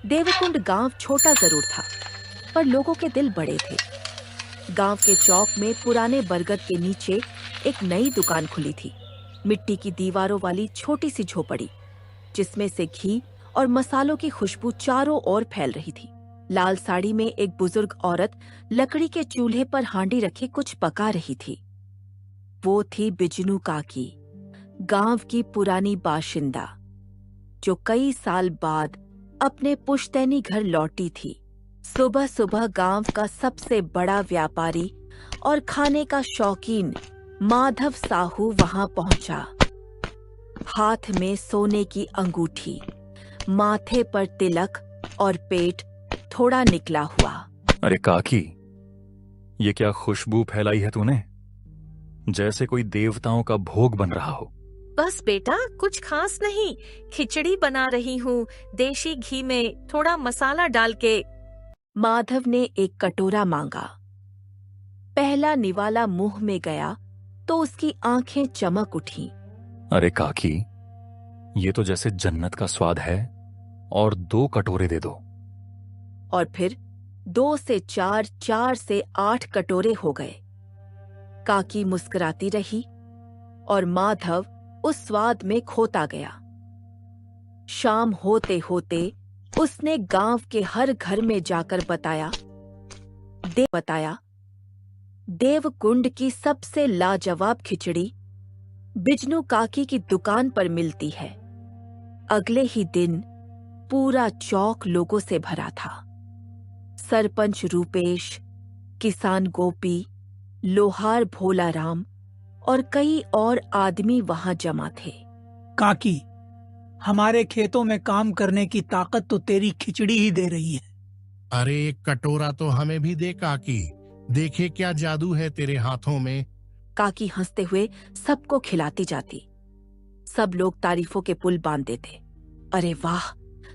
देवकुंड गांव छोटा जरूर था, पर लोगों के दिल बड़े थे। गांव के चौक में पुराने बरगद के नीचे एक नई दुकान खुली थी। मिट्टी की दीवारों वाली छोटी सी झोपड़ी, जिसमें से घी और मसालों की खुशबू चारों ओर फैल रही थी। लाल साड़ी में एक बुजुर्ग औरत लकड़ी के चूल्हे पर हांडी रखे कुछ पका रही थी। वो थी बिजनू काकी, गांव की पुरानी बाशिंदा, जो कई साल बाद अपने पुश्तैनी घर लौटी थी। सुबह सुबह गांव का सबसे बड़ा व्यापारी और खाने का शौकीन माधव साहू वहां पहुंचा। हाथ में सोने की अंगूठी, माथे पर तिलक और पेट थोड़ा निकला हुआ। अरे काकी, ये क्या खुशबू फैलाई है तूने? जैसे कोई देवताओं का भोग बन रहा हो। बस बेटा, कुछ खास नहीं, खिचड़ी बना रही हूँ, देशी घी में थोड़ा मसाला डाल के। माधव ने एक कटोरा मांगा। पहला निवाला मुंह में गया तो उसकी आंखें चमक उठीं। अरे काकी, ये तो जैसे जन्नत का स्वाद है, और 2 कटोरे दे दो। और फिर 2 से 4, 4 से 8 कटोरे हो गए। काकी मुस्कुराती रही और माधव उस स्वाद में खोता गया। शाम होते होते उसने गांव के हर घर में जाकर बताया देवकुंड की सबसे लाजवाब खिचड़ी बिजनू काकी की दुकान पर मिलती है। अगले ही दिन पूरा चौक लोगों से भरा था। सरपंच रूपेश, किसान गोपी, लोहार भोलाराम और कई और आदमी वहां जमा थे। काकी, हमारे खेतों में काम करने की ताकत तो तेरी खिचड़ी ही दे रही है। अरे एक कटोरा तो हमें भी दे काकी, देखे क्या जादू है तेरे हाथों में। काकी हंसते हुए सबको खिलाती जाती। सब लोग तारीफों के पुल बांध देते। अरे वाह,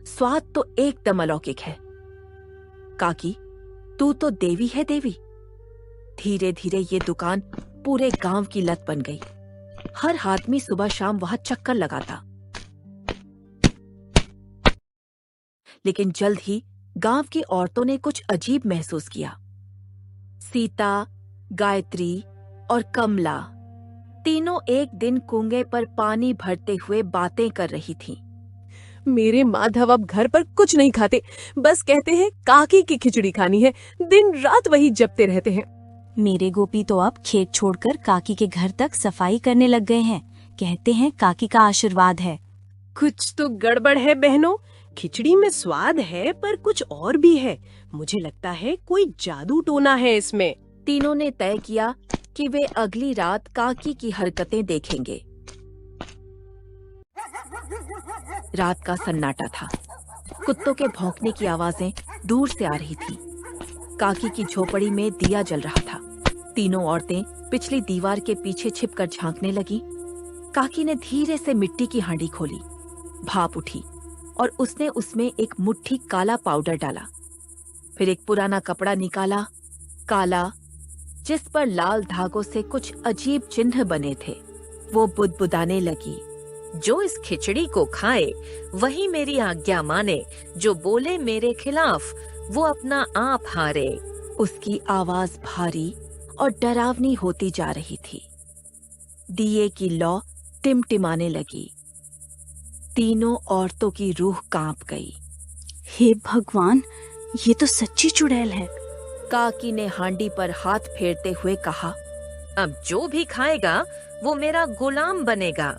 स्वाद तो एकदम अलौकिक है। काकी, तू तो देवी है देवी। धीरे धीरे ये दुकान पूरे गांव की लत बन गई। हर आदमी सुबह शाम वहां चक्कर लगाता। लेकिन जल्द ही गांव की औरतों ने कुछ अजीब महसूस किया। सीता, गायत्री और कमला तीनों एक दिन कुएं पर पानी भरते हुए बातें कर रही थीं। मेरे माधव अब घर पर कुछ नहीं खाते, बस कहते हैं काकी की खिचड़ी खानी है। दिन रात वही जपते रहते हैं। मेरे गोपी तो अब खेत छोड़कर काकी के घर तक सफाई करने लग गए हैं। कहते हैं काकी का आशीर्वाद है। कुछ तो गड़बड़ है बहनों। खिचड़ी में स्वाद है, पर कुछ और भी है। मुझे लगता है कोई जादू टोना है इसमें। तीनों ने तय किया कि वे अगली रात काकी की हरकतें देखेंगे। रात का सन्नाटा था। कुत्तों के भौंकने की आवाजें दूर से आ रही थी। काकी की झोपड़ी में दिया जल रहा था। तीनों औरतें पिछली दीवार के पीछे छिपकर झांकने लगी। काकी ने धीरे से मिट्टी की हांडी खोली। भाप उठी और उसने उसमें एक मुट्ठी काला पाउडर डाला। फिर एक पुराना कपड़ा निकाला, काला, जिस पर लाल धागों से कुछ अजीब चिन्ह बने थे। वो बुदबुदाने लगी। जो इस खिचड़ी को खाए वही मेरी आज्ञा माने, जो बोले मेरे खिलाफ वो अपना आप हारे। उसकी आवाज भारी और डरावनी होती जा रही थी। दिए की लौ टिमटिमाने लगी। तीनों औरतों की रूह कांप गई। हे भगवान, ये तो सच्ची चुड़ैल है। काकी ने हांडी पर हाथ फेरते हुए कहा, अब जो भी खाएगा वो मेरा गुलाम बनेगा।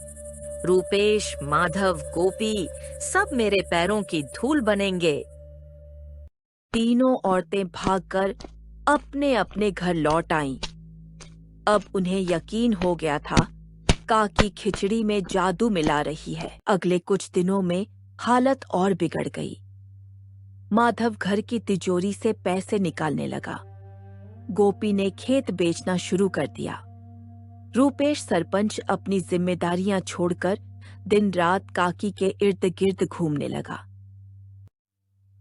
रूपेश, माधव, गोपी सब मेरे पैरों की धूल बनेंगे। तीनों औरतें भागकर अपने अपने घर लौट आईं। अब उन्हें यकीन हो गया था काकी खिचड़ी में जादू मिला रही है। अगले कुछ दिनों में हालत और बिगड़ गई। माधव घर की तिजोरी से पैसे निकालने लगा। गोपी ने खेत बेचना शुरू कर दिया। रूपेश सरपंच अपनी जिम्मेदारियां छोड़कर दिन रात काकी के इर्द गिर्द घूमने लगा।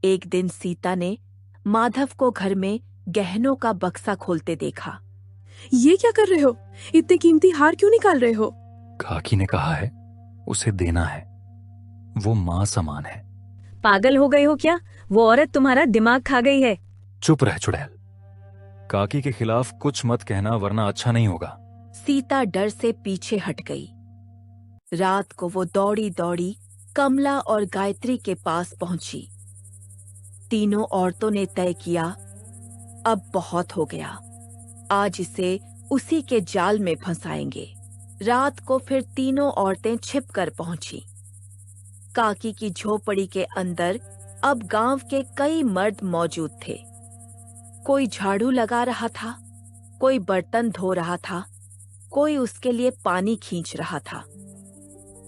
एक दिन सीता ने माधव को घर में गहनों का बक्सा खोलते देखा। ये क्या कर रहे हो? इतने कीमती हार क्यों निकाल रहे हो? काकी ने कहा है उसे देना है, वो माँ समान है। पागल हो गए हो क्या? वो औरत तुम्हारा दिमाग खा गई है। चुप रह चुड़ैल। काकी के खिलाफ कुछ मत कहना वरना अच्छा नहीं होगा। सीता डर से पीछे हट गई। रात को वो दौड़ी दौड़ी कमला और गायत्री के पास पहुंची। तीनों औरतों ने तय किया, अब बहुत हो गया, आज इसे उसी के जाल में फंसाएंगे। रात को फिर तीनों औरतें छिपकर पहुंची। काकी की झोपड़ी के अंदर अब गांव के कई मर्द मौजूद थे। कोई झाड़ू लगा रहा था, कोई बर्तन धो रहा था, कोई उसके लिए पानी खींच रहा था।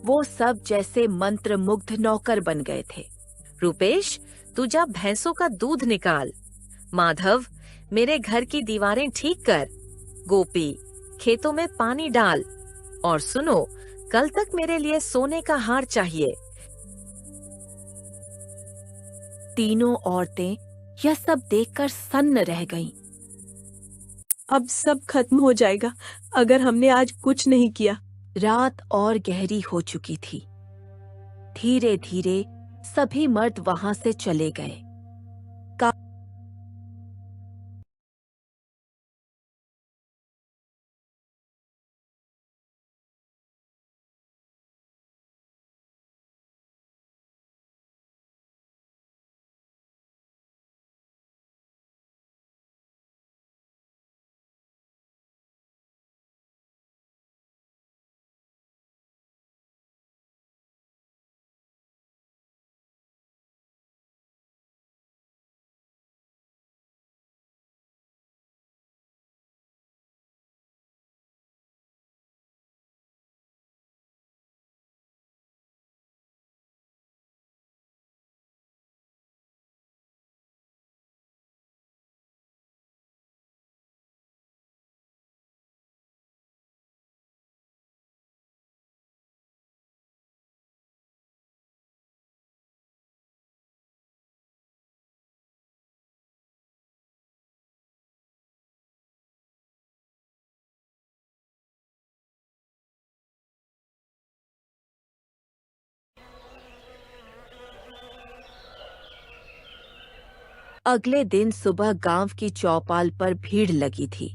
वो सब जैसे मंत्रमुग्ध नौकर बन गए थे। रूपेश, तू जा भैंसों का दूध निकाल। माधव, मेरे घर की दीवारें ठीक कर। गोपी, खेतों में पानी डाल। और सुनो, कल तक मेरे लिए सोने का हार चाहिए। तीनों औरतें यह सब देखकर सन्न रह गईं। अब सब खत्म हो जाएगा अगर हमने आज कुछ नहीं किया। रात और गहरी हो चुकी थी। धीरे धीरे सभी मर्द वहां से चले गए। अगले दिन सुबह गांव की चौपाल पर भीड़ लगी थी।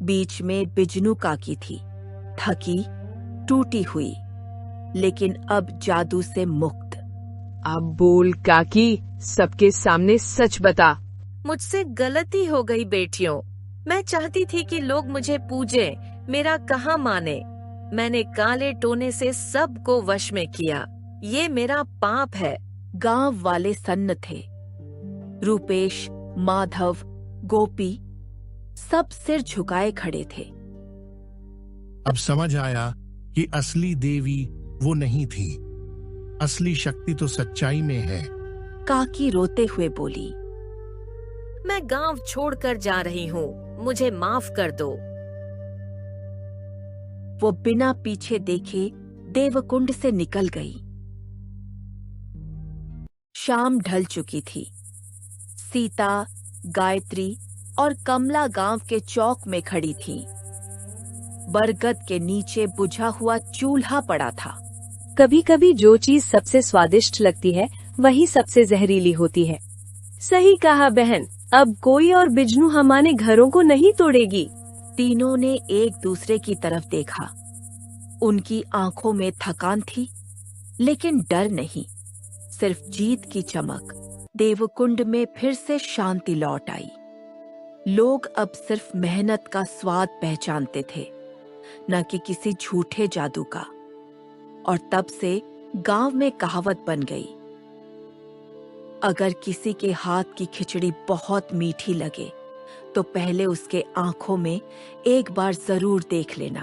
बीच में बिजनू काकी थी, थकी, टूटी हुई, लेकिन अब जादू से मुक्त। अब बोल काकी, सबके सामने सच बता। मुझसे गलती हो गई बेटियों। मैं चाहती थी कि लोग मुझे पूजे, मेरा कहाँ माने। मैंने काले टोने से सबको वश में किया। ये मेरा पाप है। गांव वाले सन्न थे। रूपेश, माधव, गोपी सब सिर झुकाए खड़े थे। अब समझ आया कि असली देवी वो नहीं थी। असली शक्ति तो सच्चाई में है। काकी रोते हुए बोली, मैं गांव छोड़कर जा रही हूँ, मुझे माफ कर दो। वो बिना पीछे देखे देवकुंड से निकल गई। शाम ढल चुकी थी। सीता, गायत्री और कमला गांव के चौक में खड़ी थीं। बरगद के नीचे बुझा हुआ चूल्हा पड़ा था। कभी कभी जो चीज सबसे स्वादिष्ट लगती है वही सबसे जहरीली होती है। सही कहा बहन, अब कोई और बिजनू हमारे घरों को नहीं तोड़ेगी। तीनों ने एक दूसरे की तरफ देखा। उनकी आंखों में थकान थी, लेकिन डर नहीं, सिर्फ जीत की चमक। देवकुंड में फिर से शांति लौट आई। लोग अब सिर्फ मेहनत का स्वाद पहचानते थे, न कि किसी झूठे जादू का। और तब से गांव में कहावत बन गई, अगर किसी के हाथ की खिचड़ी बहुत मीठी लगे तो पहले उसके आंखों में एक बार जरूर देख लेना।